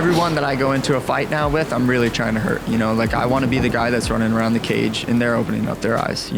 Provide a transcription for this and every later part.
everyone that I go into a fight now with, I'm really trying to hurt, like I want to be the guy that's running around the cage and they're opening up their eyes,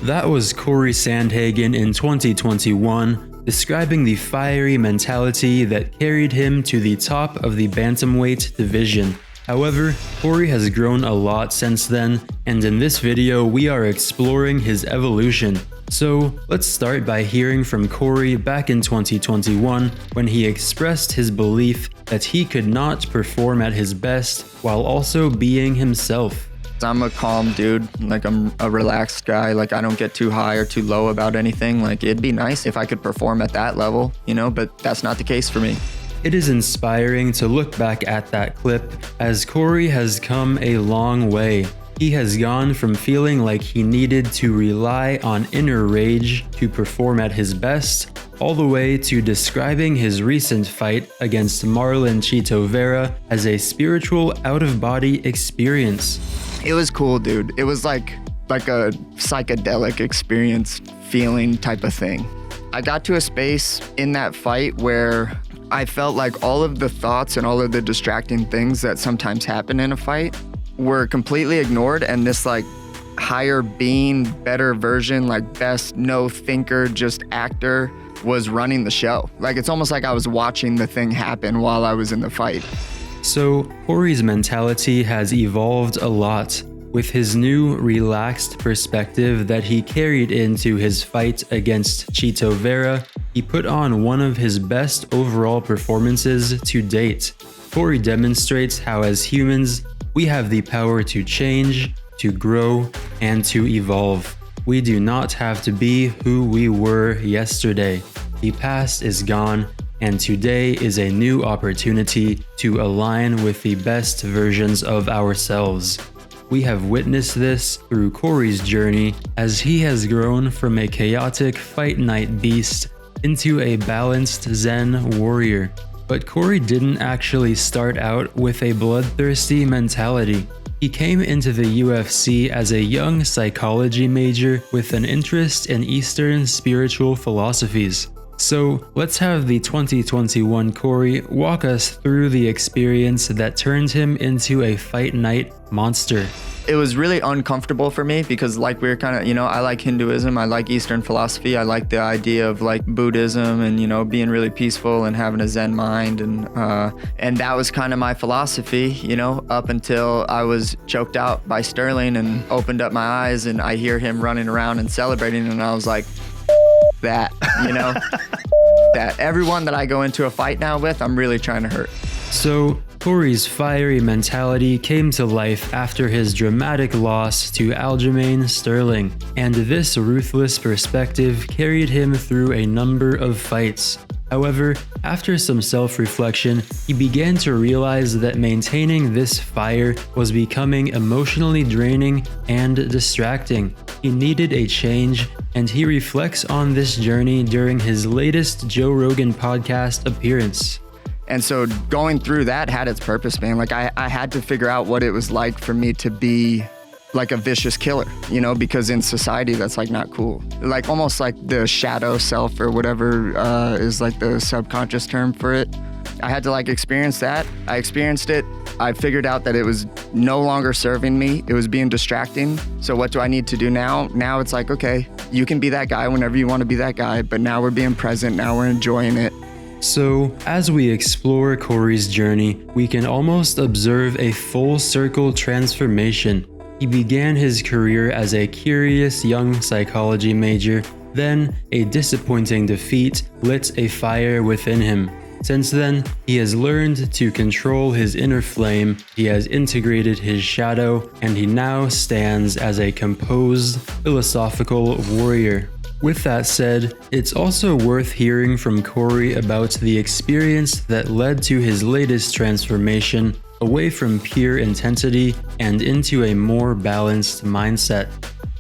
That was Cory Sandhagen in 2021, describing the fiery mentality that carried him to the top of the bantamweight division. However, Cory has grown a lot since then, and in this video we are exploring his evolution. So let's start by hearing from Cory back in 2021 when he expressed his belief that he could not perform at his best while also being himself. I'm a calm dude, like I'm a relaxed guy, like I don't get too high or too low about anything. Like it'd be nice if I could perform at that level, but that's not the case for me. It is inspiring to look back at that clip as Cory has come a long way. He has gone from feeling like he needed to rely on inner rage to perform at his best, all the way to describing his recent fight against Marlon Chito Vera as a spiritual out-of-body experience. It was cool, dude. It was like a psychedelic experience feeling type of thing. I got to a space in that fight where I felt like all of the thoughts and all of the distracting things that sometimes happen in a fight were completely ignored, and this like higher being, better version, like best no thinker, just actor was running the show. Like it's almost like I was watching the thing happen while I was in the fight. So Cory's mentality has evolved a lot, with his new relaxed perspective that he carried into his fight against Chito Vera. He put on one of his best overall performances to date. Cory demonstrates how as humans, we have the power to change, to grow, and to evolve. We do not have to be who we were yesterday. The past is gone, and today is a new opportunity to align with the best versions of ourselves. We have witnessed this through Cory's journey as he has grown from a chaotic fight night beast into a balanced Zen warrior. But Cory didn't actually start out with a bloodthirsty mentality. He came into the UFC as a young psychology major with an interest in Eastern spiritual philosophies. So let's have the 2021 Cory walk us through the experience that turned him into a fight night monster. It was really uncomfortable for me because like we were kind of, I like Hinduism, I like Eastern philosophy, I like the idea of like Buddhism and, being really peaceful and having a Zen mind. And that was kind of my philosophy, up until I was choked out by Sterling and opened up my eyes and I hear him running around and celebrating and I was like, that, that everyone that I go into a fight now with, I'm really trying to hurt. So Cory's fiery mentality came to life after his dramatic loss to Aljamain Sterling, and this ruthless perspective carried him through a number of fights. However, after some self-reflection, he began to realize that maintaining this fire was becoming emotionally draining and distracting. He needed a change, and he reflects on this journey during his latest Joe Rogan podcast appearance. And so going through that had its purpose, man. Like I had to figure out what it was like for me to be like a vicious killer, because in society that's like not cool. Like almost like the shadow self or whatever is like the subconscious term for it. I had to like experience that. I experienced it. I figured out that it was no longer serving me. It was being distracting. So what do I need to do now? Now it's like, okay, you can be that guy whenever you want to be that guy, but now we're being present. Now we're enjoying it. So, as we explore Cory's journey, we can almost observe a full circle transformation. He began his career as a curious young psychology major, then a disappointing defeat lit a fire within him. Since then, he has learned to control his inner flame, he has integrated his shadow, and he now stands as a composed, philosophical warrior. With that said, it's also worth hearing from Cory about the experience that led to his latest transformation away from pure intensity and into a more balanced mindset.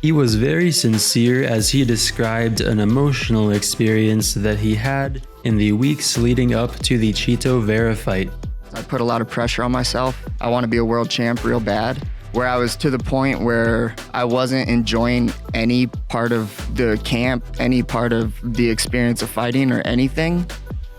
He was very sincere as he described an emotional experience that he had in the weeks leading up to the Chito Vera fight. I put a lot of pressure on myself. I want to be a world champ real bad. Where I was to the point where I wasn't enjoying any part of the camp, any part of the experience of fighting or anything.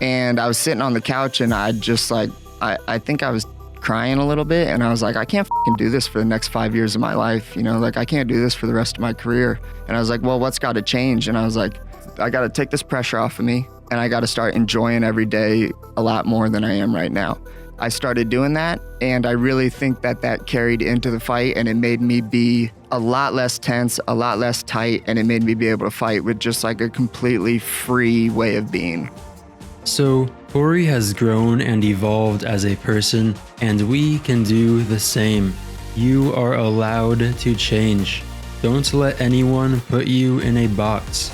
And I was sitting on the couch and I just like I think I was crying a little bit, and I was like, I can't do this for the next 5 years of my life, you know, like I can't do this for the rest of my career. And I was like, well, what's got to change? And I was like, I got to take this pressure off of me, and I got to start enjoying every day a lot more than I am right now. I started doing that, and I really think that carried into the fight, and it made me be a lot less tense, a lot less tight, and it made me be able to fight with just like a completely free way of being. So, Cory has grown and evolved as a person, and we can do the same. You are allowed to change. Don't let anyone put you in a box.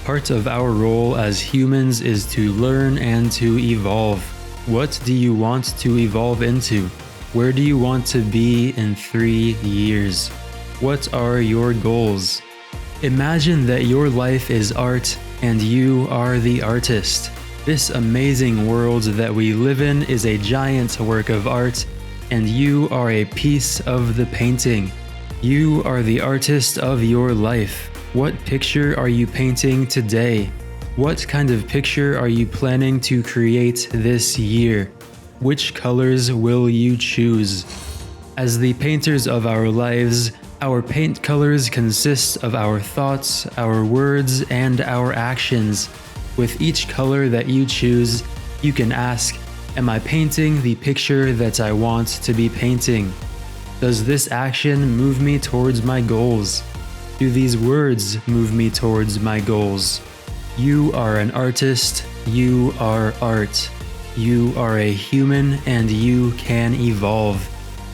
Part of our role as humans is to learn and to evolve. What do you want to evolve into? Where do you want to be in 3 years? What are your goals? Imagine that your life is art and you are the artist. This amazing world that we live in is a giant work of art, and you are a piece of the painting. You are the artist of your life. What picture are you painting today? What kind of picture are you planning to create this year? Which colors will you choose? As the painters of our lives, our paint colors consist of our thoughts, our words, and our actions. With each color that you choose, you can ask, am I painting the picture that I want to be painting? Does this action move me towards my goals? Do these words move me towards my goals? You are an artist, you are art. You are a human and you can evolve.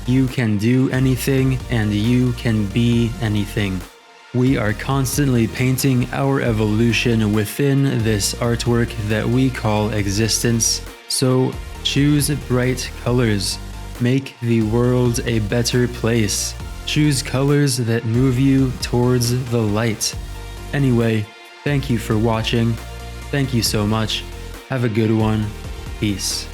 You can do anything and you can be anything. We are constantly painting our evolution within this artwork that we call existence. So choose bright colors. Make the world a better place. Choose colors that move you towards the light. Anyway, thank you for watching. Thank you so much. Have a good one. Peace.